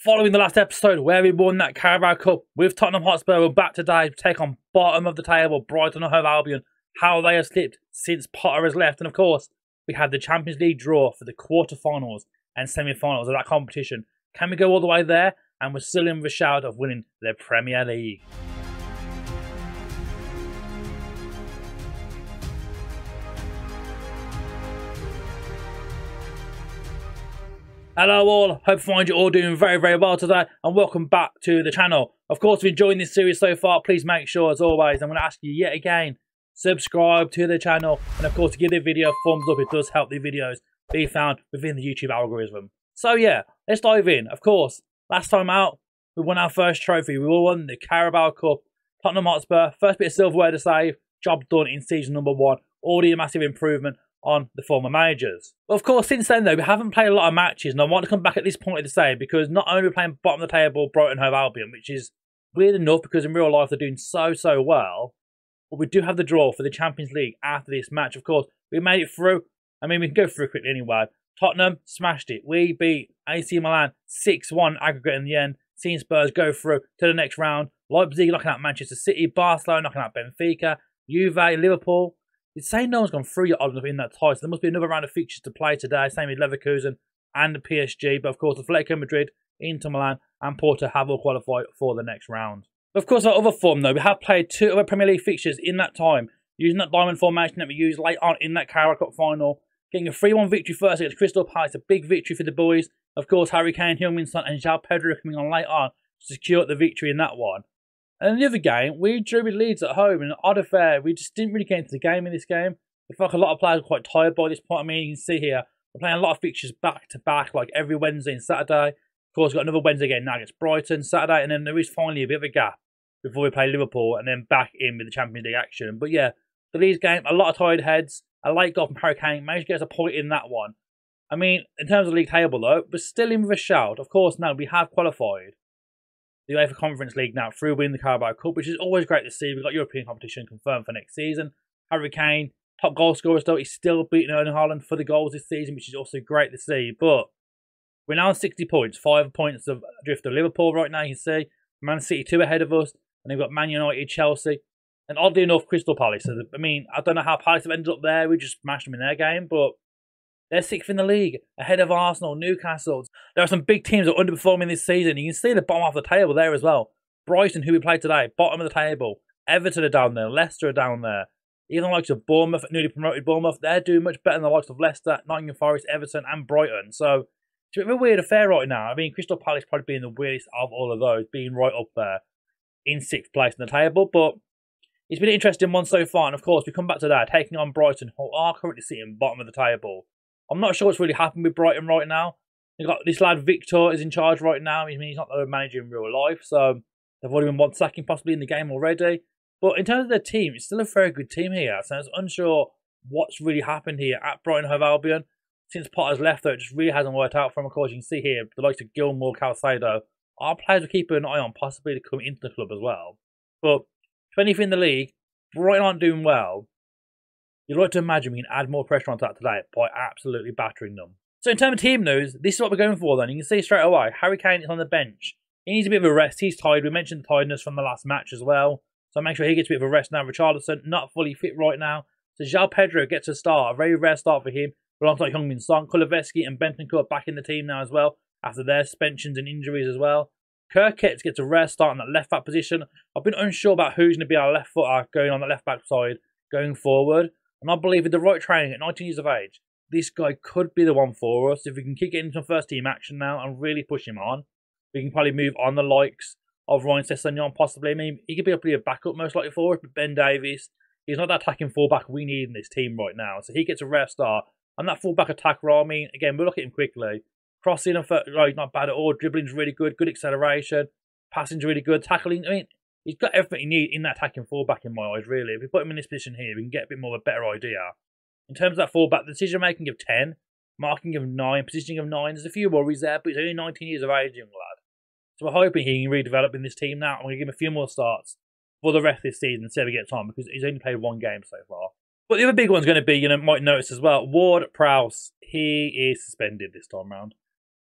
Following the last episode where we won that Carabao Cup with Tottenham Hotspur, we're back today to take on bottom of the table Brighton and Hove Albion. How they have slipped since Potter has left. And of course, we had the Champions League draw for the quarterfinals and semi-finals of that competition. Can we go all the way there? And we're still in the shout of winning the Premier League. Hello all, hope to find you all doing very well today and welcome back to the channel. Of course, if you're enjoying this series so far, please make sure as always, I'm going to ask you yet again, subscribe to the channel and of course to give the video a thumbs up. It does help the videos be found within the YouTube algorithm. So yeah, let's dive in. Of course, last time out, we won our first trophy. We won the Carabao Cup, Tottenham Hotspur, first bit of silverware to save, job done in season number 1, already a massive improvement on the former majors. But of course, since then though, we haven't played a lot of matches, and I want to come back at this point to say, because not only are we playing bottom of the table Brighton Hove Albion, which is weird enough because in real life they're doing so well, but we do have the draw for the Champions League after this match. Of course, we made it through. I mean, we can go through quickly anyway. Tottenham smashed it. We beat AC Milan 6-1 aggregate in the end, seeing Spurs go through to the next round. Leipzig knocking out Manchester City, Barcelona knocking out Benfica, Juve, Liverpool. It's saying no one's gone through yet odd enough in that tie, so there must be another round of fixtures to play today, same with Leverkusen and the PSG. But of course, Atletico Madrid, Inter Milan and Porto have all qualified for the next round. Of course, our other form though, we have played 2 other Premier League fixtures in that time, using that diamond formation that we used late on in that Carabao Cup final, getting a 3-1 victory first against Crystal Palace, a big victory for the boys. Of course, Harry Kane, Heung-min Son and João Pedro coming on late on to secure the victory in that one. And in the other game, we drew with Leeds at home in an odd affair. We just didn't really get into the game in this game. I feel like a lot of players are quite tired by this point. I mean, you can see here, we're playing a lot of fixtures back to back, like every Wednesday and Saturday. Of course, we've got another Wednesday again now against Brighton, Saturday, and then there is finally a bit of a gap before we play Liverpool and then back in with the Champions League action. But yeah, the Leeds game, a lot of tired heads, a late goal from Harry Kane, managed to get us a point in that one. I mean, in terms of the league table though, we're still in with a shout. Of course, now we have qualified the UEFA Conference League now through winning the Carabao Cup, which is always great to see. We've got European competition confirmed for next season. Harry Kane, top goal scorer though, he's still beating Erling Haaland for the goals this season, which is also great to see. But we're now on 60 points, 5 points of drift of Liverpool right now, you can see. Man City 2 ahead of us, and they've got Man United, Chelsea, and oddly enough, Crystal Palace. So, I mean, I don't know how Palace have ended up there, we just smashed them in their game, but they're 6th in the league, ahead of Arsenal, Newcastle. There are some big teams that are underperforming this season. You can see the bottom half of the table there as well. Brighton, who we played today, bottom of the table. Everton are down there, Leicester are down there. Even the likes of Bournemouth, newly promoted Bournemouth, they're doing much better than the likes of Leicester, Nottingham Forest, Everton and Brighton. So it's a bit of a weird affair right now. I mean, Crystal Palace probably being the weirdest of all of those, being right up there in 6th place in the table. But it's been an interesting one so far. And of course, we come back to that, taking on Brighton, who are currently sitting bottom of the table. I'm not sure what's really happened with Brighton right now. You've got this lad Victor is in charge right now. I mean, he's not the manager in real life, so they've already been one sacking possibly in the game already. But in terms of their team, it's still a very good team here. So I'm unsure what's really happened here at Brighton Hove Albion. Since Potter's left, though, it just really hasn't worked out for him. Of course, you can see here, the likes of Gilmore, Calcedo, our players will keep an eye on, possibly to come into the club as well. But 20th in the league, Brighton aren't doing well. You'd like to imagine we can add more pressure onto that today by absolutely battering them. So in terms of team news, this is what we're going for then. You can see straight away, Harry Kane is on the bench. He needs a bit of a rest. He's tired. We mentioned the tiredness from the last match as well. So make sure he gets a bit of a rest now. Richarlison, not fully fit right now. So João Pedro gets a start. A very rare start for him. Alongside Heung-min Son, Kulusevski and Bentancur back in the team now as well, after their suspensions and injuries as well. Kirkett gets a rare start in that left back position. I've been unsure about who's going to be our left footer going on the left back side going forward. And I believe with the right training at 19 years of age, this guy could be the one for us. If we can keep getting some first team action now and really push him on, we can probably move on the likes of Ryan Sessegnon possibly. I mean, he could be a backup most likely for us, but Ben Davies, he's not that attacking fullback we need in this team right now. So he gets a rare start. And that fullback attack role, I mean, again, we'll look at him quickly. Crossing, right, not bad at all. Dribbling's really good. Good acceleration. Passing's really good. Tackling, I mean, he's got everything he needs in that attacking fullback in my eyes, really. If we put him in this position here, we can get a bit more of a better idea. In terms of that fullback, the decision-making of 10, marking of 9, positioning of 9, there's a few worries there, but he's only 19 years of age, young lad. So we're hoping he can redevelop in this team now. I'm going to give him a few more starts for the rest of this season and see if he gets on, because he's only played 1 game so far. But the other big one's going to be, might notice as well, Ward-Prowse. He is suspended this time round.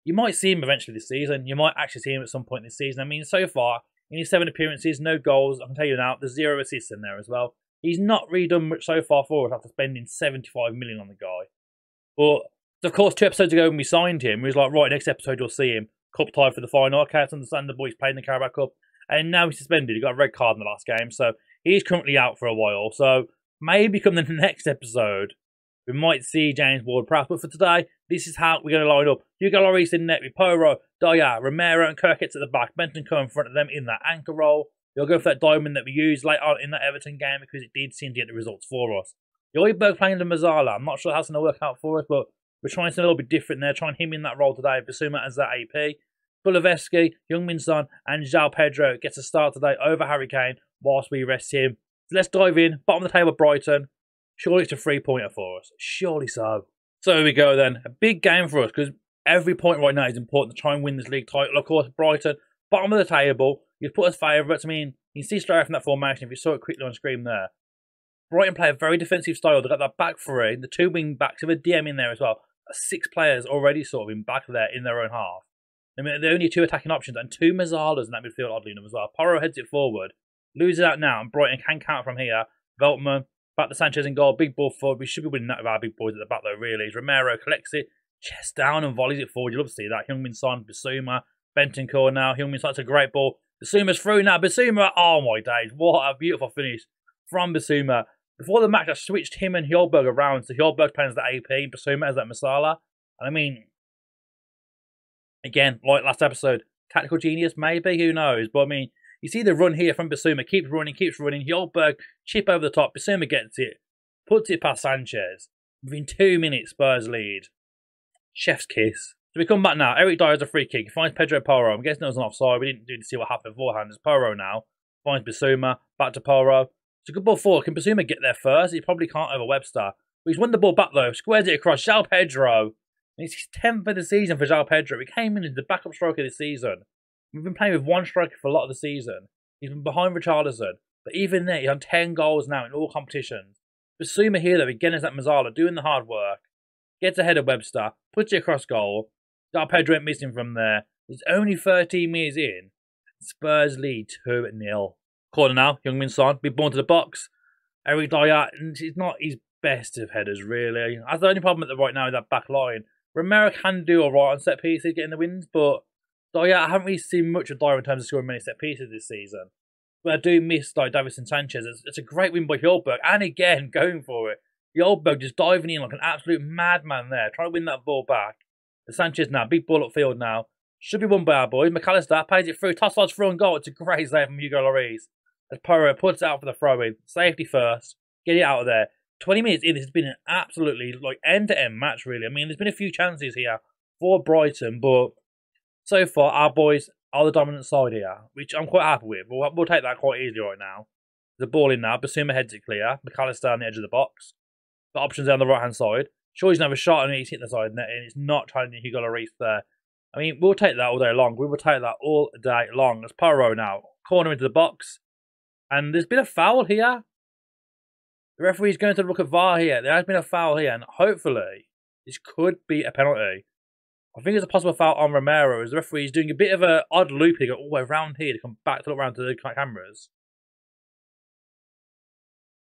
You might see him eventually this season. You might actually see him at some point this season. I mean, so far, in his 7 appearances, no goals. I can tell you now, there's 0 assists in there as well. He's not really done much so far for us after spending 75 million on the guy. But, of course, 2 episodes ago when we signed him, we was like, right, next episode you'll see him. Cup tie for the final. Okay, it's understandable. He's playing the Carabao Cup. And now he's suspended. He got a red card in the last game. So, he's currently out for a while. So, maybe come the next episode, we might see James Ward-Prowse. But for today, this is how we're going to line up. Hugo Lloris in net with Poro, Dyer, Romero and Kirkitz at the back. Bentancur in front of them in that anchor role. You'll go for that diamond that we used late on in that Everton game because it did seem to get the results for us. Højbjerg playing the Mazzala. I'm not sure how it's going to work out for us, but we're trying something a little bit different there. Trying him in that role today. Basuma as that AP. Bulovetsky, Heung-min Son and João Pedro gets a start today over Harry Kane whilst we rest him. So let's dive in. Bottom of the table, Brighton. Surely it's a 3-pointer for us. Surely so. So here we go then. A big game for us because every point right now is important to try and win this league title. Of course, Brighton, bottom of the table. You've put us favourites. I mean, you can see straight away from that formation if you saw it quickly on screen there. Brighton play a very defensive style. They've got that back 3, the 2 wing backs with a DM in there as well. 6 players already sort of in back there in their own half. I mean, they're only 2 attacking options and 2 Mazzalas in that midfield, oddly enough as well. Porro heads it forward, loses out now, and Brighton can count from here. Veltman, back to Sanchez in goal, big ball forward. We should be winning that with our big boys at the back though, really. Romero collects it, chest down and volleys it forward. You love to see that. Heung-min Son, Basuma, Bentancur now. Heung-min Son, it's a great ball. Basuma's through now. Basuma, oh my days, what a beautiful finish from Basuma. Before the match, I switched him and Højbjerg around. So Højbjerg playing as the AP, Basuma as that Masala. And I mean, again, like last episode, tactical genius, maybe, who knows? But I mean, you see the run here from Basuma, keeps running. Højbjerg, chip over the top. Basuma gets it, puts it past Sanchez. Within 2 minutes, Spurs lead. Chef's kiss. So we come back now. Eric Dyer has a free kick. He finds Pedro Porro. I'm guessing it was an offside. We didn't see what happened beforehand. It's Porro now. Finds Basuma. Back to Porro. It's a good ball forward. Can Basuma get there first? He probably can't over Webster. But he's won the ball back though. Squares it across. João Pedro. And it's his 10th of the season for João Pedro. He came in as the backup striker this season. We've been playing with 1 striker for a lot of the season. He's been behind Richarlison. But even there, he's on 10 goals now in all competitions. Basuma here though, again is that Mazzala doing the hard work. Gets ahead of Webster. Puts it across goal. João Pedro ain't missing from there. It's only 13 minutes in. Spurs lead 2-0. Corner now. Heung-min Son. Big ball to the box. Eric Dyer. It's not his best of headers, really. That's the only problem at the right now with that back line. Romero can do alright on set pieces, getting the wins, but Dyer, I haven't really seen much of Dyer in terms of scoring many set pieces this season. But I do miss like Davinson Sanchez. It's a great win by Højbjerg, and again, going for it. Højbjerg just diving in like an absolute madman there, trying to win that ball back. The Sanchez now, big ball upfield now. Should be won by our boys. McAllister pays it through, Tossard's through and goal. It's a great save from Hugo Lloris. As Porro puts it out for the throw-in. Safety first. Get it out of there. 20 minutes in, this has been an absolutely like end-to-end match, really. I mean, there's been a few chances here for Brighton, but so far, our boys are the dominant side here, which I'm quite happy with. We'll take that quite easily right now. The ball in now. Basuma heads it clear. McAllister on the edge of the box. The options on the right-hand side. Sure, he's never shot and he's hit the side net, and it's not trying to Hugo Lloris there. I mean, we'll take that all day long. We will take that all day long. It's Porro now. Corner into the box. And there's been a foul here. The referee's going to look at VAR here. There has been a foul here, and hopefully this could be a penalty. I think it's a possible foul on Romero, as the referee is doing a bit of an odd loop. He go all the way around here to come back to look around to the cameras.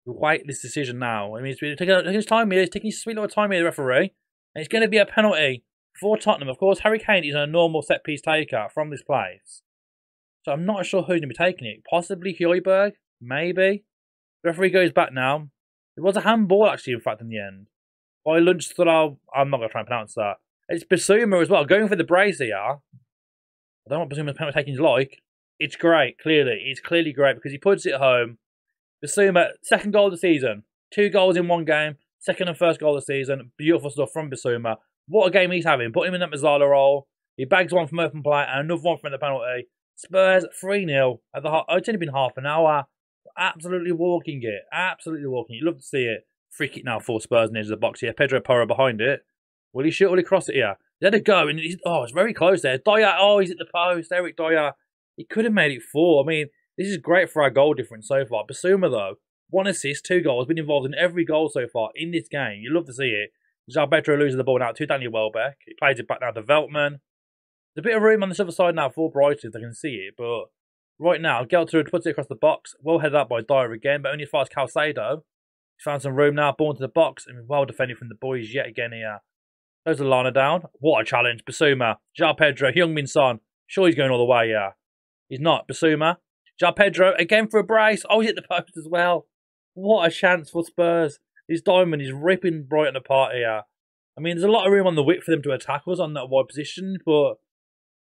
We'll wait this decision now. I mean, he's taking his time here. He's taking his sweet little time here, the referee. And it's going to be a penalty for Tottenham. Of course, Harry Kane is a normal set-piece taker from this place. So I'm not sure who's going to be taking it. Possibly Højbjerg? Maybe. The referee goes back now. It was a handball, actually, in fact, in the end. By Lundström, I'm not going to try and pronounce that. It's Basuma as well, going for the brace here. I don't know what Basuma's penalty taking is like. It's great, clearly. It's clearly great because he puts it home. Basuma, second goal of the season. 2 goals in 1 game. Second and first goal of the season. Beautiful stuff from Basuma. What a game he's having. Put him in that Mazzala role. He bags one from open play and another one from the penalty. Spurs 3-0 at the half. Oh, it's only been half an hour. Absolutely walking it. Absolutely walking it. You love to see it. Free kick now for Spurs in the edge of the box here. Pedro Porro behind it. Will he shoot? Will he cross it here? He had a go. And it's very close there. Dyer. Oh, he's at the post. Eric Dyer. He could have made it 4. I mean, this is great for our goal difference so far. Basuma, though, 1 assist, 2 goals. Been involved in every goal so far in this game. You love to see it. João Pedro loses the ball now to Daniel Welbeck. He plays it back now to Veltman. There's a bit of room on this other side now for Brighton if they can see it, but right now, Geltrud puts it across the box. Well headed up by Dyer again, but only as far as Calcedo. He's found some room now, born to the box, and well defended from the boys yet again here. Goes Lana down. What a challenge. Basuma, João Pedro, Heung-min Son. Sure he's going all the way, yeah. He's not. Basuma. João Pedro, again for a brace. Oh, he's hit the post as well. What a chance for Spurs. This diamond is ripping Brighton apart here. I mean, there's a lot of room on the width for them to attack us on that wide position, but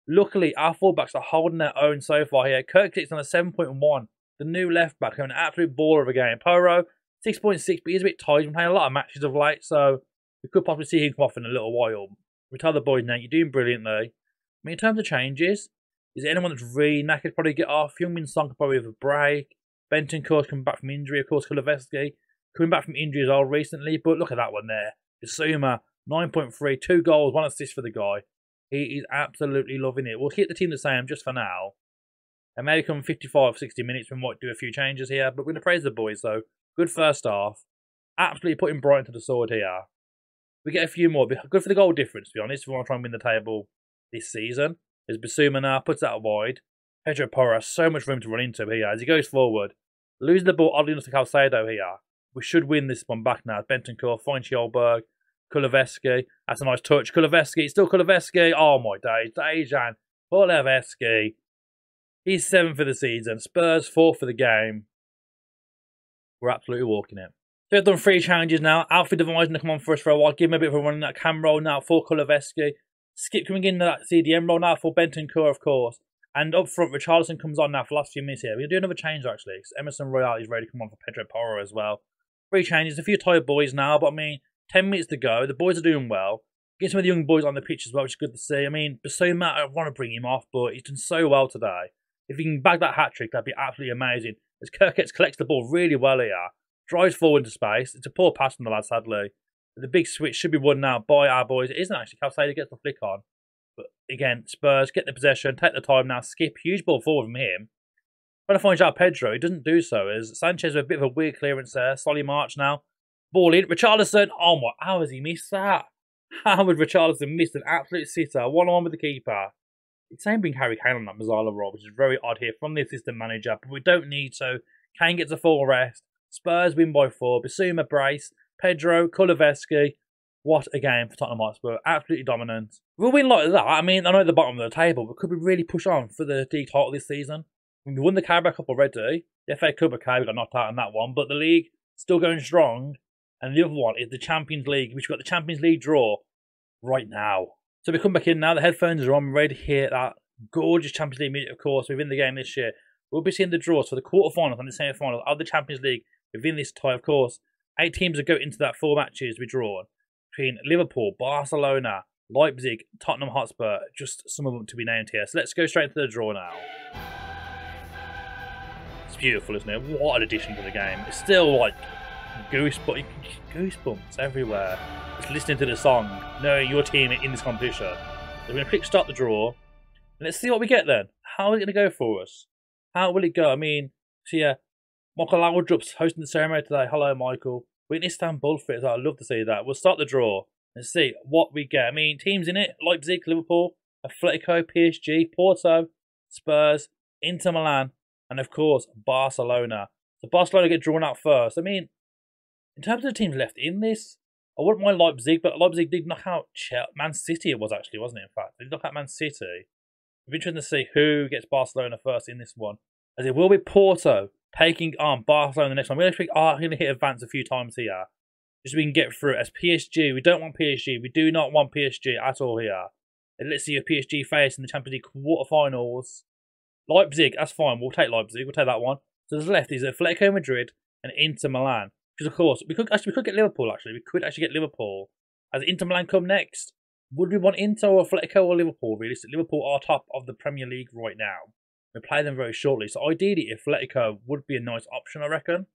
luckily our fullbacks are holding their own so far here. Kirk's on a 7.1. The new left back, having an absolute baller of a game. Poro, 6.6, but he's a bit tired. He's been playing a lot of matches of late, so we could possibly see him come off in a little while. We tell the boys now, you're doing brilliantly. I mean, in terms of changes, is there anyone that's really knackered probably get off? Heung-min Son could probably have a break. Benton, of course, coming back from injury. Of course, Kuleveski coming back from injury as well recently. But look at that one there. Basuma, 9.3, 2 goals, 1 assist for the guy. He is absolutely loving it. We'll keep the team the same just for now. And maybe come 55, 60 minutes, we might do a few changes here. But we're going to praise the boys, though. Good first half. Absolutely putting Brighton to the sword here. We get a few more. Good for the goal difference, to be honest. If we want to try and win the table this season. There's Basuma now, puts that wide. Pedro Porro has so much room to run into here as he goes forward. Losing the ball oddly enough to Calcedo here. We should win this one back now. Bentancur finds Kjellberg. Kuleveski. That's a nice touch. Kuleveski. Still Kuleveski. Oh my days. Dejan Kuleveski. He's 7th for the season. Spurs 4th for the game. We're absolutely walking it. So we've done 3 challenges now. Alfie Devine's going to come on for us for a while. Give him a bit of a run in that cam roll now for Kuleveski. Skip coming in that CDM roll now for Bentancur, of course. And up front, Richarlison comes on now for the last few minutes here. We're going to do another change, actually. Because Emerson Royale is ready to come on for Pedro Porro as well. 3 changes. A few tired boys now, but I mean, 10 minutes to go. The boys are doing well. Get some of the young boys on the pitch as well, which is good to see. I mean, Basuma, I want to bring him off, but he's done so well today. If he can bag that hat-trick, that'd be absolutely amazing. As Kirkets collects the ball really well here. Drives forward into space. It's a poor pass from the lad, sadly. But the big switch should be won now by our boys. It isn't actually. Calcedo gets the flick on. But again, Spurs get the possession, take the time now, skip, huge ball forward from him. Trying to find João Pedro, he doesn't do so, as Sanchez with a bit of a weird clearance there. Solly march now. Ball in. Richarlison, oh my, how has he missed that? How would Richarlison miss an absolute sitter? 1-on-1 with the keeper. It's saying bring Harry Kane on that Mazzala role, which is very odd here from the assistant manager, but we don't need to. Kane gets a full rest. Spurs win by 4. Basuma brace. Pedro, Kuleveski. What a game for Tottenham Hotspur. Absolutely dominant. We'll win like that. I mean, I know at the bottom of the table, but could we really push on for the league title this season? I mean, we won the Carabao Cup already. The FA Cup, okay, we got knocked out in that one, but the league still going strong. And the other one is the Champions League, which we've got the Champions League draw right now. So we come back in now. The headphones are on. We're ready to hear that gorgeous Champions League music, of course, within the game this year. We'll be seeing the draws for the quarterfinals and the semi-finals of the Champions League within this tie, of course. 8 teams will go into that 4 matches we draw between Liverpool, Barcelona, Leipzig, Tottenham Hotspur. Just some of them to be named here. So let's go straight into the draw now. It's beautiful, isn't it? What an addition to the game. It's still like goosebumps everywhere. Just listening to the song, knowing your team in this competition. So we're going to click start the draw. And let's see what we get then. How is it going to go for us? How will it go? I mean, so yeah, Michael Laudrup's hosting the ceremony today. Hello, Michael. We're in Istanbul for it, so I'd love to see that. We'll start the draw and see what we get. I mean, teams in it, Leipzig, Liverpool, Atletico, PSG, Porto, Spurs, Inter Milan, and of course, Barcelona. So Barcelona get drawn out first. I mean, in terms of the teams left in this, I wouldn't mind Leipzig, but Leipzig did knock out Man City, it was actually, wasn't it, in fact? They did knock out Man City. It'll be interesting to see who gets Barcelona first in this one. As it will be Porto taking on Barcelona in the next one. We're going to hit advance a few times here. Just so we can get through it. As PSG, we don't want PSG. We do not want PSG at all here. And let's see if PSG face in the Champions League quarterfinals. Leipzig, that's fine. We'll take Leipzig. We'll take that one. So there's left is Atletico Madrid and Inter Milan. Because of course, we could get Liverpool actually. We could actually get Liverpool. As Inter Milan come next, would we want Inter or Atletico or Liverpool? Realistically, Liverpool are top of the Premier League right now. We play them very shortly. So ideally, Atletico would be a nice option, I reckon.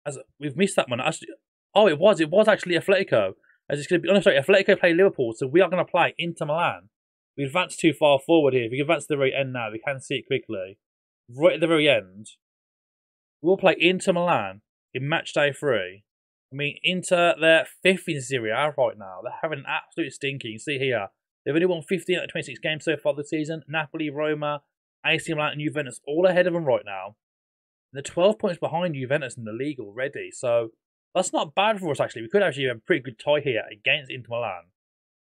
As we've missed that one. Actually, oh, it was actually Atletico. As it's going to be, oh, sorry, Atletico play Liverpool, so we are going to play Inter Milan. We advanced too far forward here. If we advance to the very end now, we can see it quickly. Right at the very end, we'll play Inter Milan in match day 3. I mean, Inter, they're 5th in Serie A right now. They're having an absolute stinking. You see here, They've only won 15 out of 26 games so far this season. Napoli, Roma, AC Milan and Juventus all ahead of them right now. They're 12 points behind Juventus in the league already, so that's not bad for us actually. We could actually have a pretty good tie here against Inter Milan.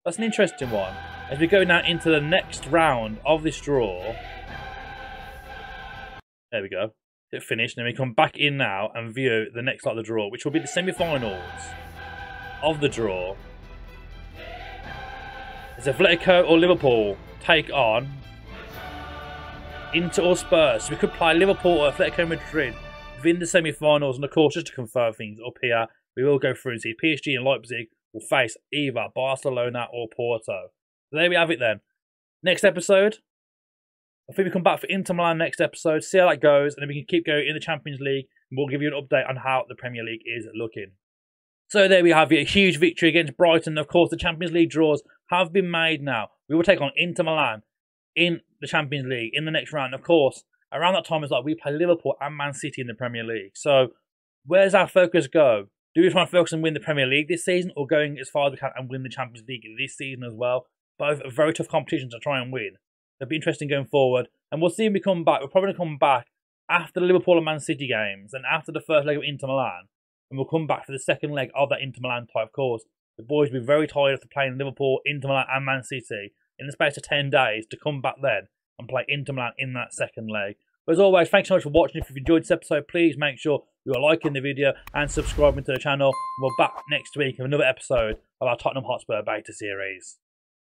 That's an interesting one. As we go now into the next round of this draw. There we go. It finished, and then we come back in now and view the next lot of the draw, which will be the semi-finals of the draw. As Atletico or Liverpool take on Inter or Spurs. So we could play Liverpool or Atletico Madrid within the semi-finals, and of course, just to confirm things up here, we will go through and see PSG and Leipzig will face either Barcelona or Porto. So there we have it then. Next episode, I think we come back for Inter Milan next episode, see how that goes, and then we can keep going in the Champions League, and we'll give you an update on how the Premier League is looking. So there we have it, a huge victory against Brighton. Of course, the Champions League draws have been made now. We will take on Inter Milan in the Champions League in the next round. Of course, around that time, it's like we play Liverpool and Man City in the Premier League. So where does our focus go? Do we try and focus and win the Premier League this season, or going as far as we can and win the Champions League this season as well? Both are very tough competitions to try and win. It'll be interesting going forward. And we'll see when we come back. We're probably going to come back after the Liverpool and Man City games and after the first leg of Inter Milan. And we'll come back for the second leg of that Inter Milan tie, of course. The boys will be very tired after playing Liverpool, Inter Milan and Man City in the space of 10 days to come back then and play Inter Milan in that second leg. But as always, thanks so much for watching. If you've enjoyed this episode, please make sure you are liking the video and subscribing to the channel. We're back next week with another episode of our Tottenham Hotspur beta series.